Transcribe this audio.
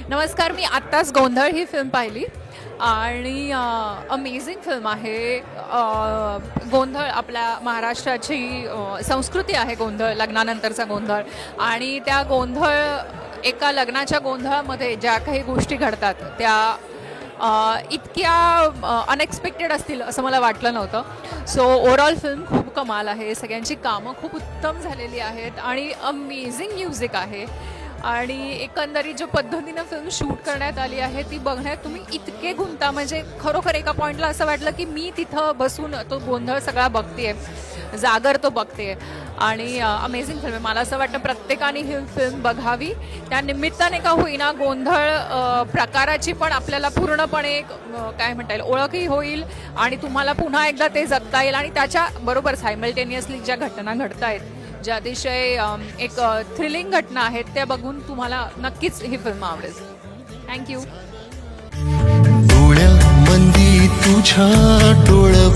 नमस्कार. मी आत्ताच गोंधळ ही फिल्म पाहिली आणि अमेझिंग फिल्म आहे. गोंधळ आपल्या महाराष्ट्राची संस्कृती आहे. गोंधळ लग्नानंतरचा गोंधळ आणि त्या गोंधळ एका लग्नाच्या गोंधळामध्ये ज्या काही गोष्टी घडतात त्या इतक्या अनएक्सपेक्टेड असतील असं मला वाटलं नव्हतं. सो ओव्हरऑल फिल्म खूप कमाल आहे. सगळ्यांची कामं खूप उत्तम झालेली आहेत आणि अमेझिंग म्युझिक आहे. आणि एकंदरीत ज्या पद्धतीनं फिल्म शूट करण्यात आली आहे ती बघण्यात तुम्ही इतके गुंता, म्हणजे खरोखर एका पॉईंटला असं वाटलं की मी तिथं बसून तो गोंधळ सगळा बघतेय, जागर तो बघते. आणि अमेझिंग फिल्म आहे. मला असं वाटतं प्रत्येकाने ही फिल्म बघावी. त्या निमित्ताने का होईना गोंधळ प्रकाराची पण आपल्याला पूर्णपणे काय म्हणता येईल ओळखही होईल आणि तुम्हाला पुन्हा एकदा ते जगता येईल. आणि त्याच्याबरोबर सायमल्टेनियसली ज्या घटना घडत आहेत, ज्या अतिशय एक थ्रिलिंग घटना आहेत, त्या बघून तुम्हाला नक्कीच ही फिल्म आवडेल. थँक्यू. डोळ्यामंदी तुझ्या डोळं